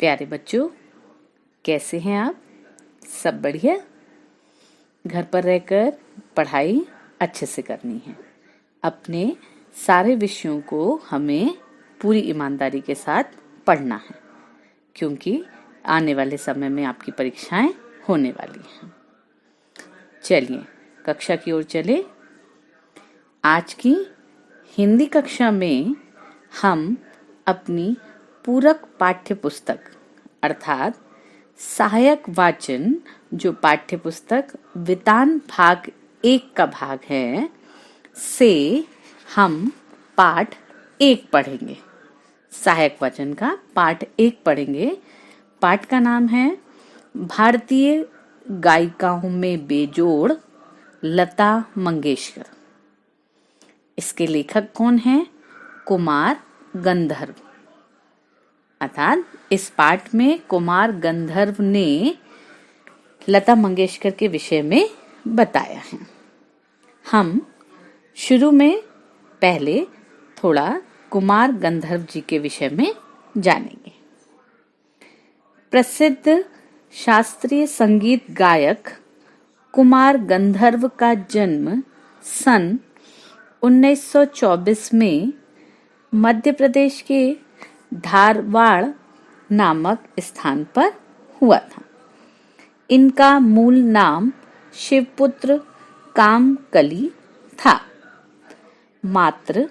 प्यारे बच्चों, कैसे हैं आप? सब बढ़िया? घर पर रहकर पढ़ाई अच्छे से करनी है। अपने सारे विषयों को हमें पूरी ईमानदारी के साथ पढ़ना है, क्योंकि आने वाले समय में आपकी परीक्षाएं होने वाली हैं। चलिए कक्षा की ओर चले। आज की हिंदी कक्षा में हम अपनी पूरक पाठ्य पुस्तक अर्थात सहायक वाचन, जो पाठ्य पुस्तक वितान भाग 1 का भाग है, से हम पाठ 1 पढ़ेंगे। सहायक वाचन का पाठ 1 पढ़ेंगे। पाठ का नाम है भारतीय गायिकाओं में बेजोड़ लता मंगेशकर। इसके लेखक कौन हैं? कुमार गंधर्व। अर्थात इस पाठ में कुमार गंधर्व ने लता मंगेशकर के विषय में बताया है। हम शुरू में पहले थोड़ा कुमार गंधर्व जी के विषय में जानेंगे। प्रसिद्ध शास्त्रीय संगीत गायक कुमार गंधर्व का जन्म सन 1924 में मध्य प्रदेश के धारवाड़ नामक स्थान पर हुआ था। इनका मूल नाम शिवपुत्र कामकली था। मात्र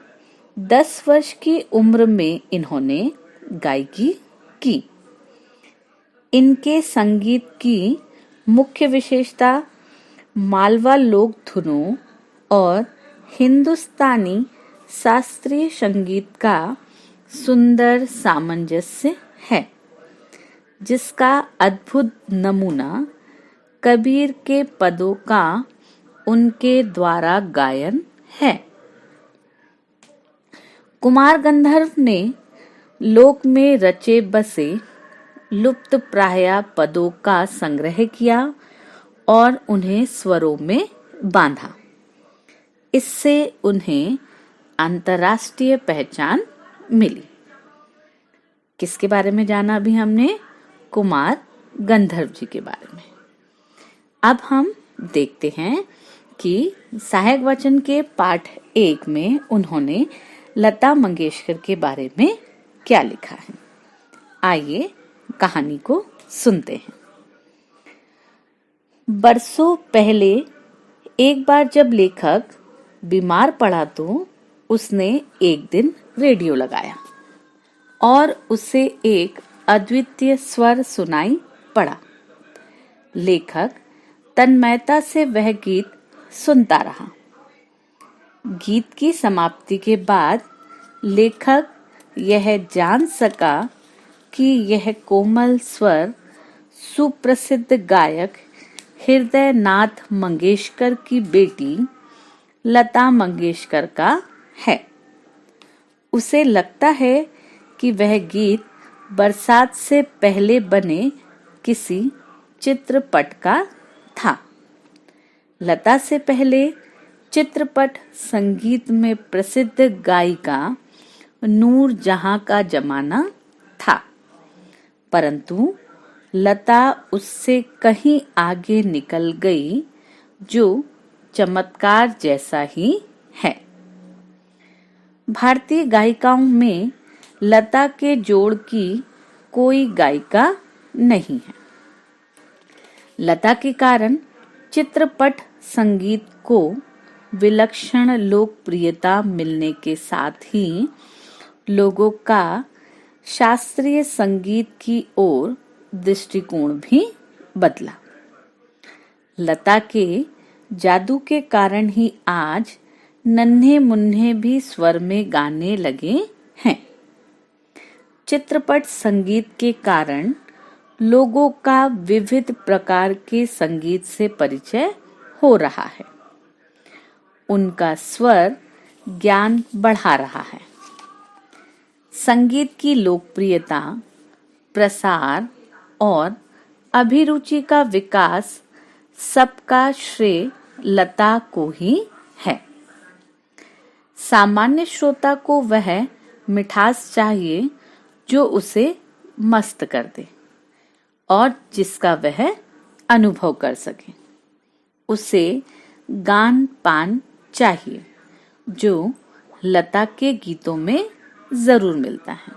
10 वर्ष की उम्र में इन्होंने गायकी की। इनके संगीत की मुख्य विशेषता मालवा लोक धुनों और हिंदुस्तानी शास्त्रीय संगीत का सुंदर सामंजस्य है, जिसका अद्भुत नमूना कबीर के पदों का उनके द्वारा गायन है। कुमार गंधर्व ने लोक में रचे बसे लुप्त प्राय पदों का संग्रह किया और उन्हें स्वरों में बांधा। इससे उन्हें अंतर्राष्ट्रीय पहचान मिली। किसके बारे में जाना अभी हमने? कुमार गंधर्व जी के बारे में। अब हम देखते हैं कि सहायक वचन के पाठ 1 में उन्होंने लता मंगेशकर के बारे में क्या लिखा है। आइए कहानी को सुनते हैं। बरसों पहले एक बार जब लेखक बीमार पड़ा तो उसने एक दिन रेडियो लगाया और उसे एक अद्वितीय स्वर सुनाई पड़ा। लेखक तन्मयता से वह गीत सुनता रहा। गीत की समाप्ति के बाद लेखक यह जान सका कि यह कोमल स्वर सुप्रसिद्ध गायक हृदय नाथ मंगेशकर की बेटी लता मंगेशकर का है। उसे लगता है कि वह गीत बरसात से पहले बने किसी चित्रपट का था। लता से पहले चित्रपट संगीत में प्रसिद्ध गायिका नूर जहां का जमाना था, परंतु लता उससे कहीं आगे निकल गई, जो चमत्कार जैसा ही है। भारतीय गायिकाओं में लता के जोड़ की कोई गायिका नहीं है। लता के कारण चित्रपट संगीत को विलक्षण लोकप्रियता मिलने के साथ ही लोगों का शास्त्रीय संगीत की ओर दृष्टिकोण भी बदला। लता के जादू के कारण ही आज नन्हे मुन्ने भी स्वर में गाने लगे हैं। चित्रपट संगीत के कारण लोगों का विविध प्रकार के संगीत से परिचय हो रहा है। उनका स्वर ज्ञान बढ़ा रहा है। संगीत की लोकप्रियता, प्रसार और अभिरुचि का विकास सबका श्रेय लता को ही है। सामान्य श्रोता को वह मिठास चाहिए जो उसे मस्त कर दे और जिसका वह अनुभव कर सके। उसे गान पान चाहिए जो लता के गीतों में जरूर मिलता है।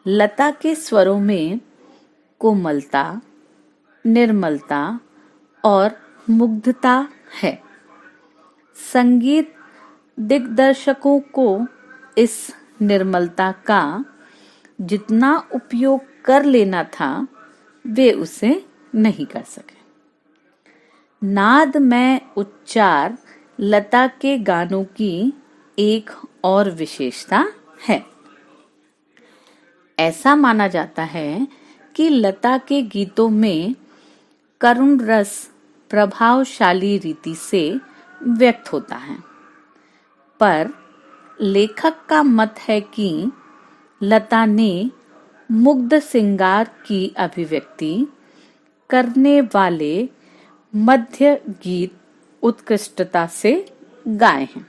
लता के स्वरों में कोमलता, निर्मलता और मुग्धता है। संगीत दिग्दर्शकों को इस निर्मलता का जितना उपयोग कर लेना था वे उसे नहीं कर सके। नादमय उच्चार लता के गानों की एक और विशेषता है। ऐसा माना जाता है कि लता के गीतों में करुण रस प्रभावशाली रीति से व्यक्त होता है, पर लेखक का मत है कि लता ने मुग्ध श्रृंगार की अभिव्यक्ति करने वाले मध्य गीत उत्कृष्टता से गाए हैं।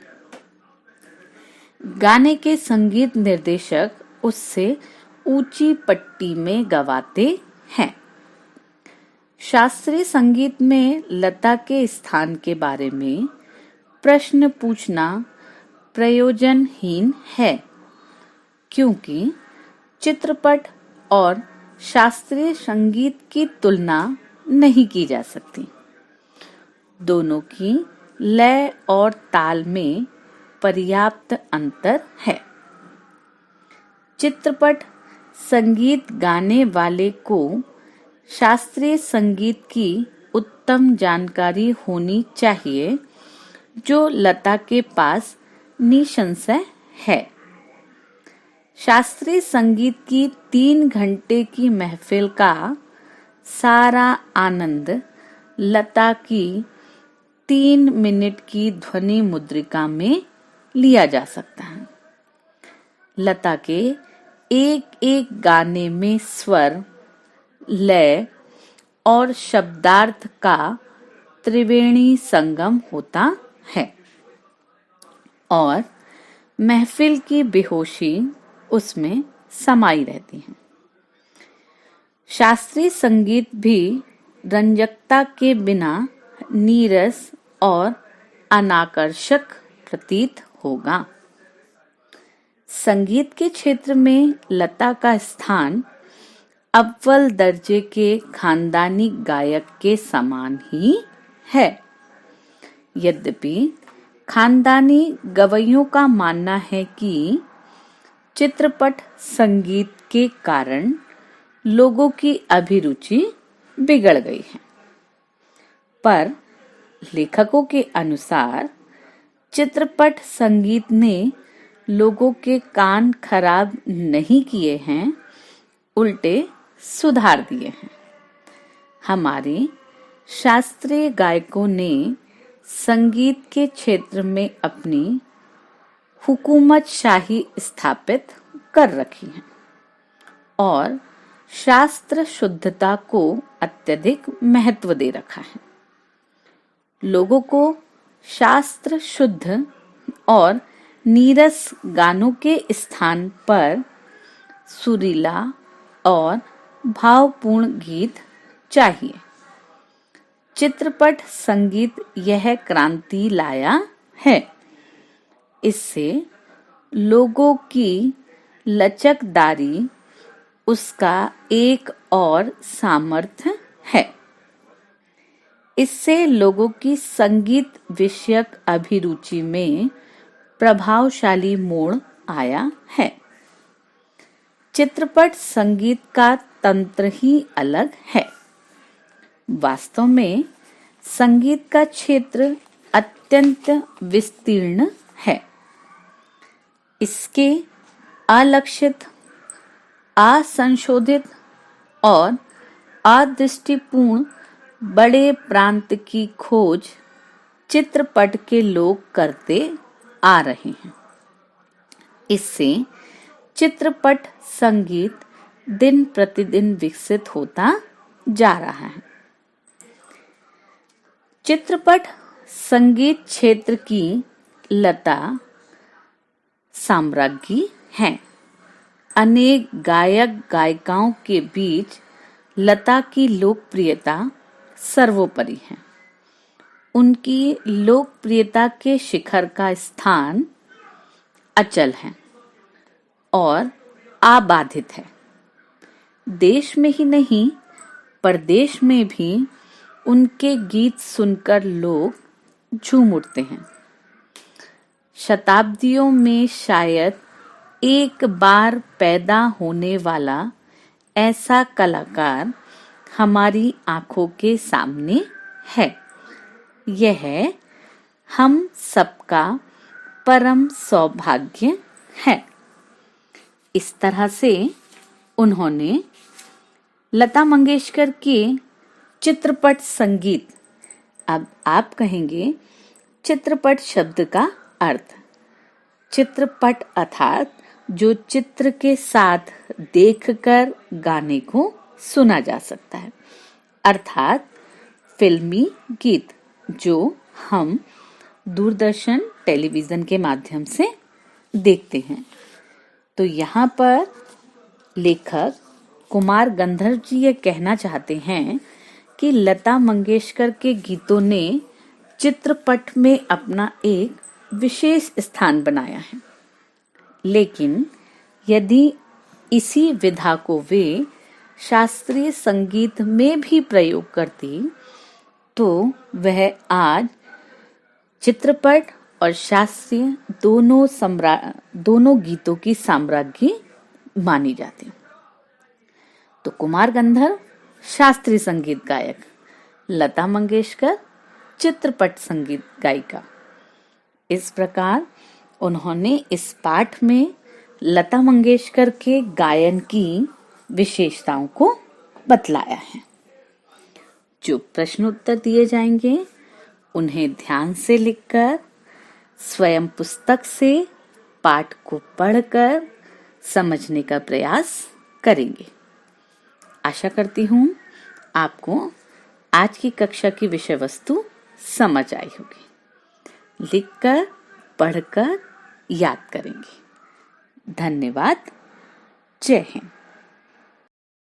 गाने के संगीत निर्देशक उससे ऊंची पट्टी में गवाते हैं। शास्त्रीय संगीत में लता के स्थान के बारे में प्रश्न पूछना प्रयोजनहीन है, क्योंकि चित्रपट और शास्त्रीय संगीत की तुलना नहीं की जा सकती। दोनों की लय और ताल में पर्याप्त अंतर है। चित्रपट संगीत गाने वाले को शास्त्रीय संगीत की उत्तम जानकारी होनी चाहिए, जो लता के पास निसंशय है। शास्त्रीय संगीत की 3 घंटे की महफिल का सारा आनंद लता की 3 मिनट की ध्वनि मुद्रिका में लिया जा सकता है। लता के एक एक गाने में स्वर, लय और शब्दार्थ का त्रिवेणी संगम होता है और महफिल की बेहोशी उसमें समाई रहती है। शास्त्रीय संगीत भी रंजकता के बिना नीरस और अनाकर्षक प्रतीत होगा। संगीत के क्षेत्र में लता का स्थान अव्वल दर्जे के खानदानी गायक के समान ही है। यद्यपि खानदानी गवैयों का मानना है कि चित्रपट संगीत के कारण लोगों की अभिरुचि बिगड़ गई है, पर लेखकों के अनुसार चित्रपट संगीत ने लोगों के कान खराब नहीं किए हैं, उल्टे सुधार दिए हैं। हमारे शास्त्रीय गायकों ने संगीत के क्षेत्र में अपनी हुकूमत शाही स्थापित कर रखी है और शास्त्र शुद्धता को अत्यधिक महत्व दे रखा है। लोगों को शास्त्र शुद्ध और नीरस गानों के स्थान पर सुरीला और भावपूर्ण गीत चाहिए। चित्रपट संगीत यह क्रांति लाया है। इससे लोगों की लचकदारी उसका एक और सामर्थ्य है। इससे लोगों की संगीत विषयक अभिरुचि में प्रभावशाली मोड़ आया है। चित्रपट संगीत का तंत्र ही अलग है। वास्तव में संगीत का क्षेत्र अत्यंत विस्तीर्ण है। इसके अलक्षित, असंशोधित और अदृष्टिपूर्ण बड़े प्रांत की खोज चित्रपट के लोग करते आ रहे हैं। इससे चित्रपट संगीत दिन प्रतिदिन विकसित होता जा रहा है। चित्रपट संगीत क्षेत्र की लता साम्राज्ञी हैं। अनेक गायक गायिकाओं के बीच लता की लोकप्रियता सर्वोपरि है। उनकी लोकप्रियता के शिखर का स्थान अचल है और अबाधित है। देश में ही नहीं, परदेश में भी उनके गीत सुनकर लोग झूम उठते हैं। शताब्दियों में शायद एक बार पैदा होने वाला ऐसा कलाकार हमारी आंखों के सामने है। यह हम सबका परम सौभाग्य है। इस तरह से उन्होंने लता मंगेशकर के चित्रपट संगीत, अब आप कहेंगे चित्रपट शब्द का अर्थ, चित्रपट अर्थात जो चित्र के साथ देखकर गाने को सुना जा सकता है, अर्थात फिल्मी गीत जो हम दूरदर्शन टेलीविजन के माध्यम से देखते हैं। तो यहाँ पर लेखक कुमार गंधर्व जी ये कहना चाहते हैं कि लता मंगेशकर के गीतों ने चित्रपट में अपना एक विशेष स्थान बनाया है, लेकिन यदि इसी विधा को वे शास्त्रीय संगीत में भी प्रयोग करती तो वह आज चित्रपट और शास्त्रीय दोनों गीतों की साम्राज्ञी मानी जाती। तो कुमार गंधर्व शास्त्रीय संगीत गायक, लता मंगेशकर चित्रपट संगीत गायिका। इस प्रकार उन्होंने इस पाठ में लता मंगेशकर के गायन की विशेषताओं को बतलाया है। जो प्रश्न उत्तर दिए जाएंगे उन्हें ध्यान से लिखकर स्वयं पुस्तक से पाठ को पढ़कर समझने का प्रयास करेंगे। आशा करती हूँ आपको आज की कक्षा की विषय वस्तु समझ आई होगी। लिखकर, पढ़कर याद करेंगे। धन्यवाद। जय हिंद।